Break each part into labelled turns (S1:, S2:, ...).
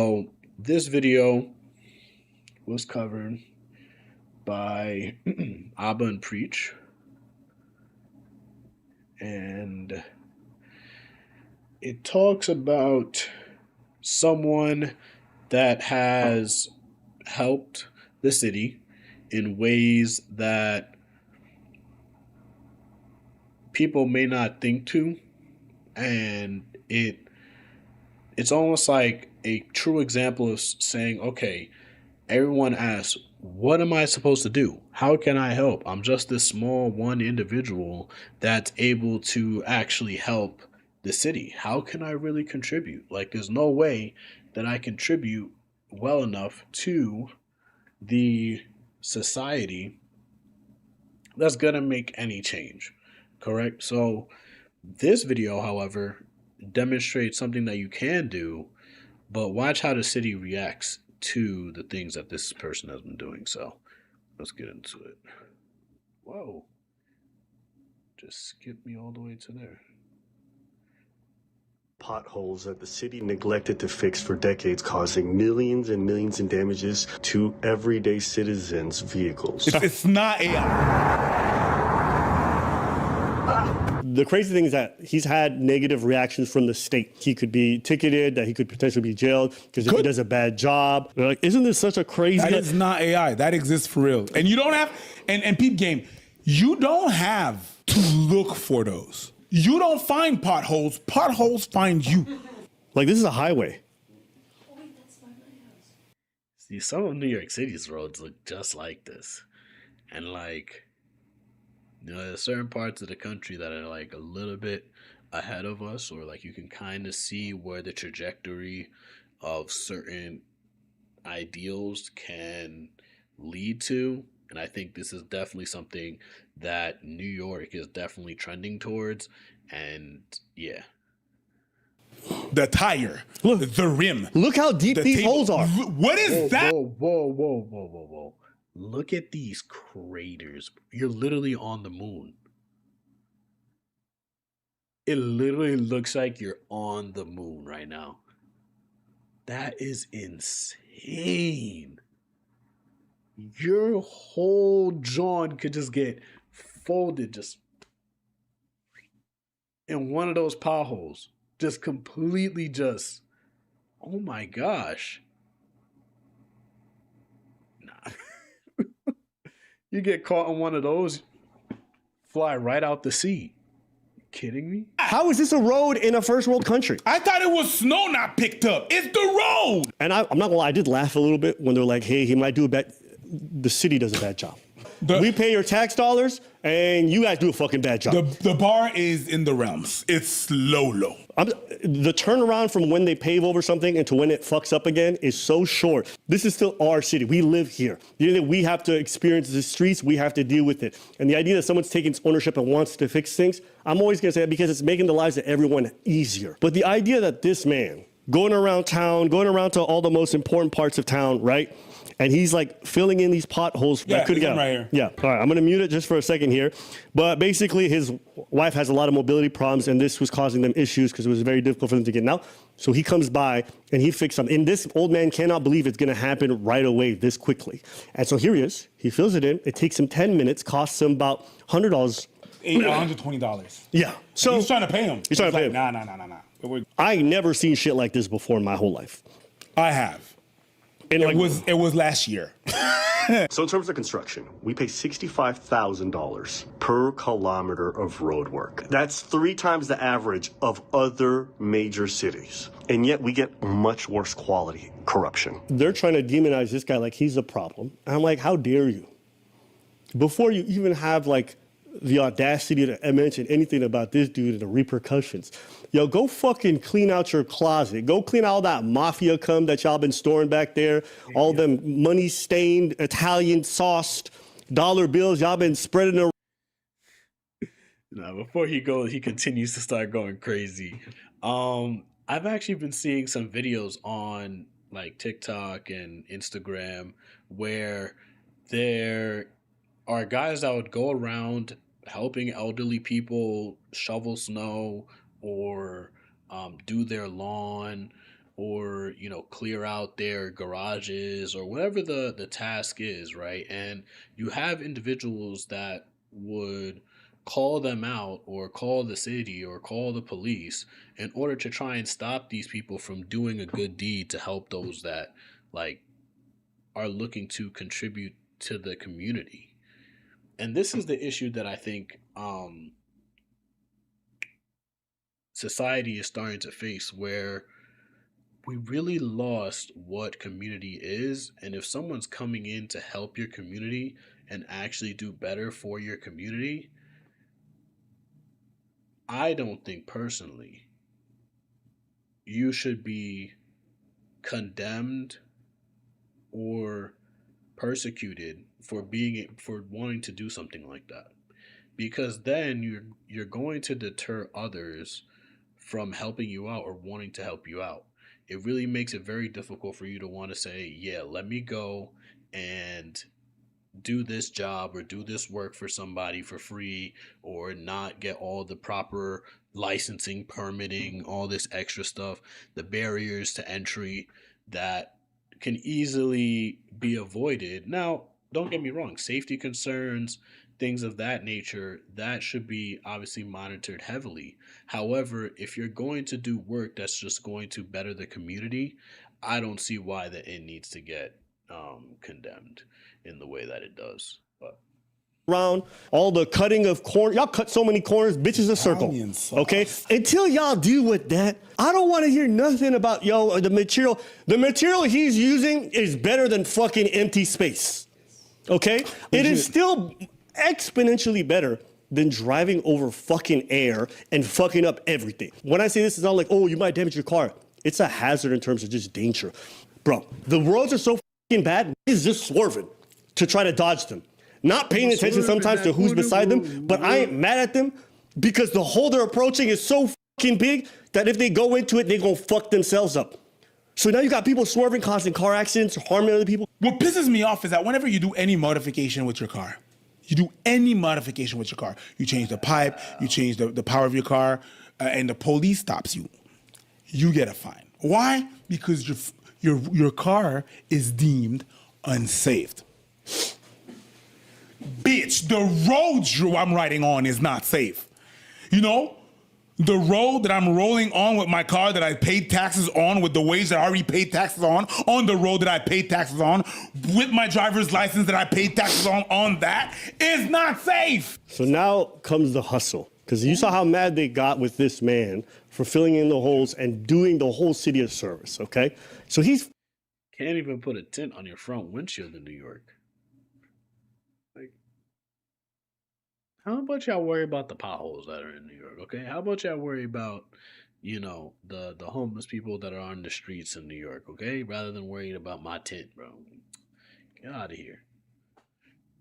S1: So this video was covered by Abba and Preach, and it talks about someone that has helped the city in ways that people may not think to, and it's almost like a true example of saying, okay, everyone asks, what am I supposed to do? How can I help? I'm just this small one individual that's able to actually help the city. How can I really contribute? Like, there's no way that I contribute well enough to the society that's going to make any change. Correct? So, this video, however, demonstrates something that you can do, but watch how the city reacts to the things that this person has been doing. So let's get into it. Whoa. Just skip me all the way to there.
S2: Potholes that the city neglected to fix for decades, causing millions and millions in damages to everyday citizens' vehicles.
S3: It's not AI.
S4: The crazy thing is that he's had negative reactions from the state. He could be ticketed, that he could potentially be jailed because if he does a bad job. They're like, isn't this such a crazy...
S3: That is not AI. That exists for real. And you don't have... And peep game, you don't have to look for those. You don't find potholes. Potholes find you.
S4: Like, this is a highway.
S1: See, some of New York City's roads look just like this. And like... You know, there's certain parts of the country that are like a little bit ahead of us, or like you can kind of see where the trajectory of certain ideals can lead to. And I think this is definitely something that New York is definitely trending towards. And yeah.
S3: The tire, look, the rim.
S4: Look how deep these holes are.
S3: What is that?
S1: Whoa. Look at these craters. You're literally on the moon. It literally looks like you're on the moon right now. That is insane. Your whole jaw could just get folded just in one of those potholes. Just completely just, oh my gosh. You get caught on one of those, fly right out the seat. You kidding me?
S4: How is this a road in a first world country?
S3: I thought it was snow not picked up. It's the road.
S4: And I'm not gonna lie, I did laugh a little bit when they're like, hey, he might do a bad, the city does a bad job. We pay your tax dollars and you guys do a fucking bad job.
S3: The bar is in the realms. It's low.
S4: The turnaround from when they pave over something and to when it fucks up again is so short. This is still our city. We live here. We have to experience the streets. We have to deal with it. And the idea that someone's taking ownership and wants to fix things, I'm always going to say that because it's making the lives of everyone easier. But the idea that this man going around town, going around to all the most important parts of town, right? And he's like filling in these potholes.
S3: Yeah,
S4: right here. Yeah. All right, I'm gonna mute it just for a second here. But basically his wife has a lot of mobility problems and this was causing them issues because it was very difficult for them to get out. So he comes by and he fixed something. And this old man cannot believe it's gonna happen right away this quickly. And so here he is, he fills it in. It takes him 10 minutes, costs him about $100.
S3: $120.
S4: Yeah. So
S3: he's trying to pay him.
S4: He's trying to pay him.
S3: Nah.
S4: I ain't never seen shit like this before in my whole life.
S3: I have. And it was last year.
S2: So in terms of construction, we pay $65,000 per kilometer of road work. That's 3 times the average of other major cities. And yet we get much worse quality corruption.
S4: They're trying to demonize this guy like he's a problem. And I'm like, how dare you? Before you even have like the audacity to mention anything about this dude and the repercussions. Yo, go fucking clean out your closet. Go clean out all that mafia cum that y'all been storing back there. All them money-stained, Italian-sauced dollar bills y'all been spreading around.
S1: Now, before he goes, he continues to start going crazy. I've actually been seeing some videos on like TikTok and Instagram where there are guys that would go around helping elderly people shovel snow or do their lawn or clear out their garages or whatever the task is, right? And you have individuals that would call them out or call the city or call the police in order to try and stop these people from doing a good deed to help those that like are looking to contribute to the community. And this is the issue that I think society is starting to face, where we really lost what community is. And if someone's coming in to help your community and actually do better for your community, I don't think personally you should be condemned or persecuted for wanting to do something like that, because then you're going to deter others from helping you out or wanting to help you out. It really makes it very difficult for you to want to say, yeah, let me go and do this job or do this work for somebody for free, or not get all the proper licensing, permitting, all this extra stuff, the barriers to entry that can easily be avoided. Now, don't get me wrong, safety concerns, things of that nature, that should be obviously monitored heavily. However, if you're going to do work that's just going to better the community, I don't see why that it needs to get condemned in the way that it does. But
S4: around all the cutting of corn. Y'all cut so many corners, bitches a circle.
S3: Italian sauce.
S4: Okay? Until y'all deal with that, I don't want to hear nothing about the material. The material he's using is better than fucking empty space. Okay? It is still exponentially better than driving over fucking air and fucking up everything. When I say this, it's not like, oh, you might damage your car. It's a hazard in terms of just danger. Bro, the roads are so fucking bad, he's just swerving to try to dodge them. Not paying attention sometimes to who's beside them, but I ain't mad at them because the hole they're approaching is so fucking big that if they go into it, they're gonna fuck themselves up. So now you got people swerving, causing car accidents, harming other people.
S3: What pisses me off is that whenever you do any modification with your car, you change the pipe, you change the power of your car, and the police stops you, you get a fine. Why? Because your car is deemed unsafe. Bitch, the road I'm riding on is not safe. You know? The road that I'm rolling on with my car that I paid taxes on, with the wage that I already paid taxes on the road that I paid taxes on, with my driver's license that I paid taxes on that, is not safe.
S4: So now comes the hustle. Because you saw how mad they got with this man for filling in the holes and doing the whole city a service, okay? So he's...
S1: Can't even put a tint on your front windshield in New York. Like, how about y'all worry about the potholes that are in New York, okay? How about y'all worry about, the homeless people that are on the streets in New York, okay? Rather than worrying about my tint, bro. Get out of here.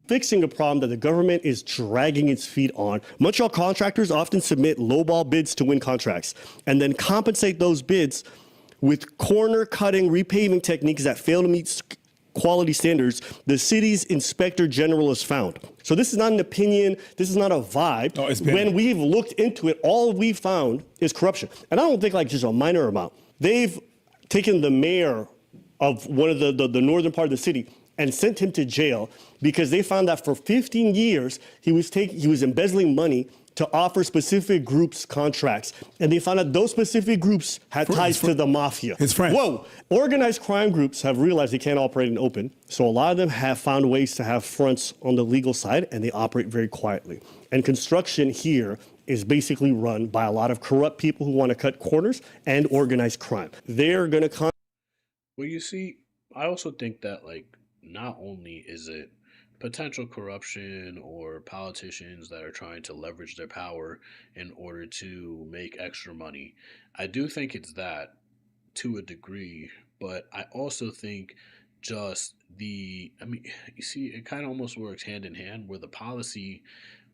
S4: Fixing a problem that the government is dragging its feet on. Montreal contractors often submit lowball bids to win contracts and then compensate those bids with corner cutting repaving techniques that fail to meet quality standards the city's inspector general has found. So this is not an opinion, this is not a vibe.
S3: No, it's been...
S4: When we've looked into it, all we found is corruption. And I don't think like just a minor amount. They've taken the mayor of one of the northern part of the city and sent him to jail because they found that for 15 years he was embezzling money to offer specific groups contracts. And they found out those specific groups had ties to the mafia.
S3: His friend.
S4: Whoa! Organized crime groups have realized they can't operate in open. So a lot of them have found ways to have fronts on the legal side, and they operate very quietly. And construction here is basically run by a lot of corrupt people who want to cut corners and organized crime. They're going to...
S1: Well, you see, I also think that, not only is it potential corruption or politicians that are trying to leverage their power in order to make extra money, I do think it's that to a degree, but I also think you see, it kind of almost works hand in hand, where the policy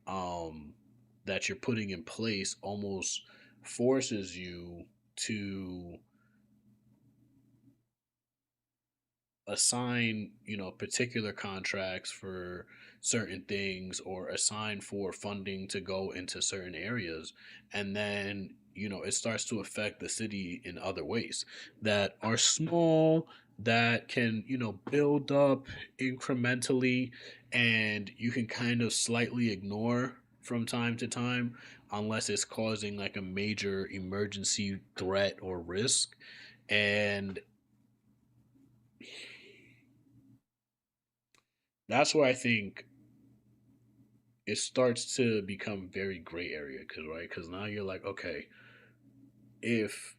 S1: that you're putting in place almost forces you to assign particular contracts for certain things, or assign for funding to go into certain areas, and then it starts to affect the city in other ways that are small, that can, build up incrementally, and you can kind of slightly ignore from time to time unless it's causing like a major emergency threat or risk. And that's where I think it starts to become very gray area, because now you're like, okay, if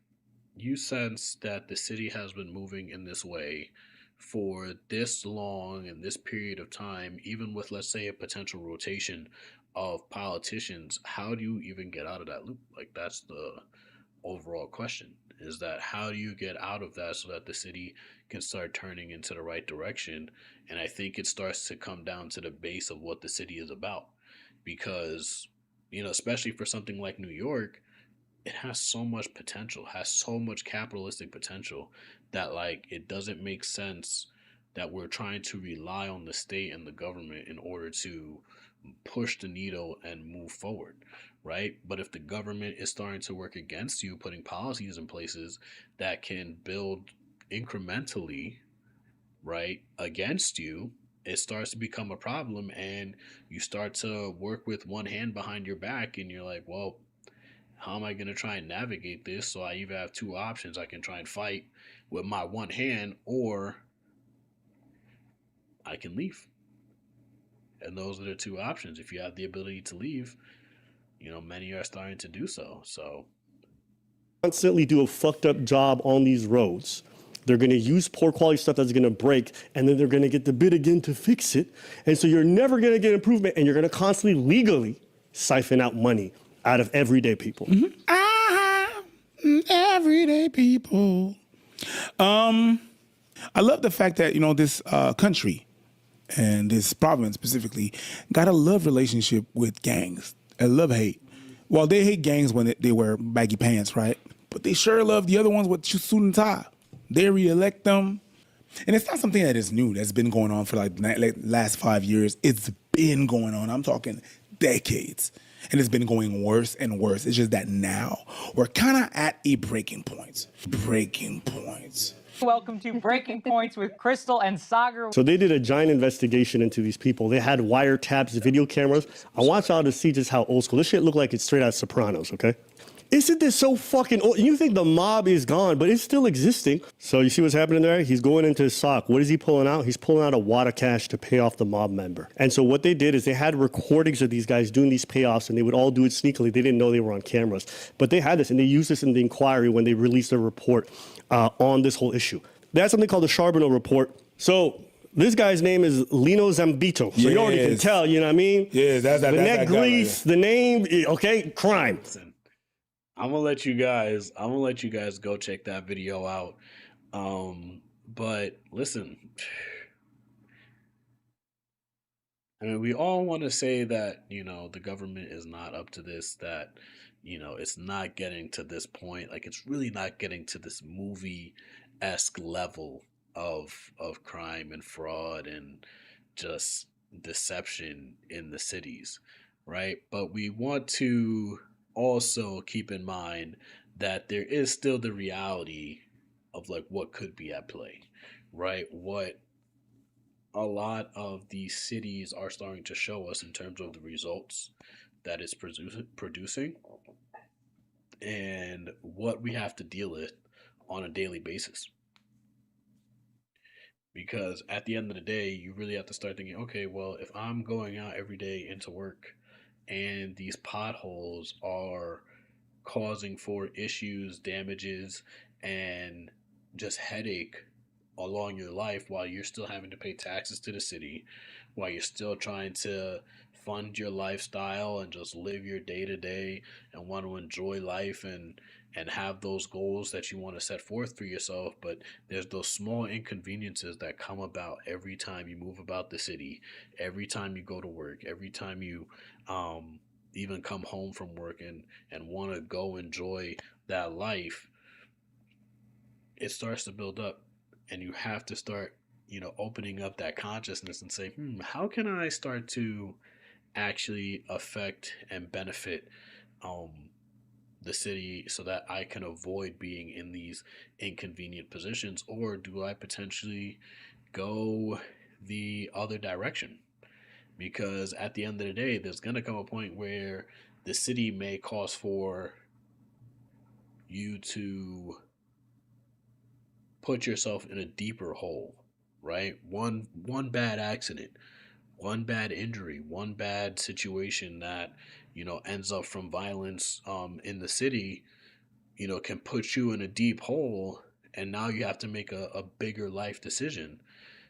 S1: you sense that the city has been moving in this way for this long and this period of time, even with, let's say, a potential rotation of politicians, how do you even get out of that loop? Like, that's the overall question, is that how do you get out of that so that the city can start turning into the right direction? And I think it starts to come down to the base of what the city is about. Because, especially for something like New York, it has so much potential, has so much capitalistic potential, that like it doesn't make sense that we're trying to rely on the state and the government in order to push the needle and move forward, right? But if the government is starting to work against you, putting policies in places that can build incrementally, right, against you, it starts to become a problem, and you start to work with one hand behind your back, and you're like, well, how am I going to try and navigate this? So I either have two options. I can try and fight with my one hand, or I can leave. And those are the two options. If you have the ability to leave, many are starting to do so. So
S4: Constantly do a fucked up job on these roads. They're going to use poor quality stuff that's going to break, and then they're going to get the bid again to fix it. And so you're never going to get improvement, and you're going to constantly legally siphon out money out of everyday people.
S3: Everyday people. I love the fact that, this country and this province specifically got a love relationship with gangs. A love-hate. Well, they hate gangs when they wear baggy pants, right? But they sure love the other ones with suit and tie. They re-elect them. And it's not something that is new. That's been going on for like last 5 years. It's been going on. I'm talking decades. And it's been going worse and worse. It's just that now we're kind of at a breaking point. Breaking points.
S5: Welcome to Breaking Points with Crystal and Sagar.
S4: So they did a giant investigation into these people. They had wiretaps, video cameras. I want y'all to see just how old school. This shit look like it's straight out of Sopranos, okay? Isn't this so fucking old? You think the mob is gone, but it's still existing. So you see what's happening there? He's going into his sock. What is he pulling out? He's pulling out a wad of cash to pay off the mob member. And so what they did is they had recordings of these guys doing these payoffs, and they would all do it sneakily. They didn't know they were on cameras. But they had this, and they used this in the inquiry when they released a report on this whole issue. They had something called the Charbonneau Report. So this guy's name is Lino Zambito. So you already can tell, you know what I mean?
S3: Yeah, that's
S4: the neck grease, the name, okay, crime.
S1: listen, I'm gonna let you guys go check that video out. But listen, I mean, we all want to say that, the government is not up to this, that, it's not getting to this point. Like, it's really not getting to this movie-esque level of crime and fraud and just deception in the cities, right? But we want to also keep in mind that there is still the reality of like what could be at play, right? What a lot of these cities are starting to show us in terms of the results that it's producing, and what we have to deal with on a daily basis. Because at the end of the day, you really have to start thinking, okay, well, if I'm going out every day into work and these potholes are causing for issues, damages, and just headache along your life while you're still having to pay taxes to the city, while you're still trying to fund your lifestyle and just live your day to day and want to enjoy life and have those goals that you want to set forth for yourself, but there's those small inconveniences that come about every time you move about the city, every time you go to work, every time you even come home from work and want to go enjoy that life. It starts to build up, and you have to start, opening up that consciousness and say, how can I start to actually affect and benefit the city so that I can avoid being in these inconvenient positions, or do I potentially go the other direction? Because at the end of the day, there's going to come a point where the city may cause for you to put yourself in a deeper hole, right? One bad accident, one bad injury, one bad situation that ends up from violence in the city, can put you in a deep hole, and now you have to make a bigger life decision.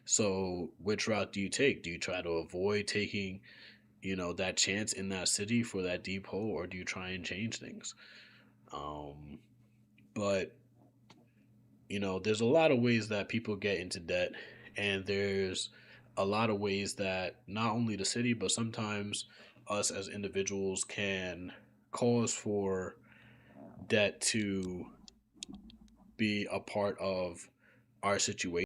S1: So which route do you take? Do you try to avoid taking that chance in that city for that deep hole, or do you try and change things? But there's a lot of ways that people get into debt, and there's a lot of ways that not only the city, but sometimes us as individuals can cause for debt to be a part of our situation.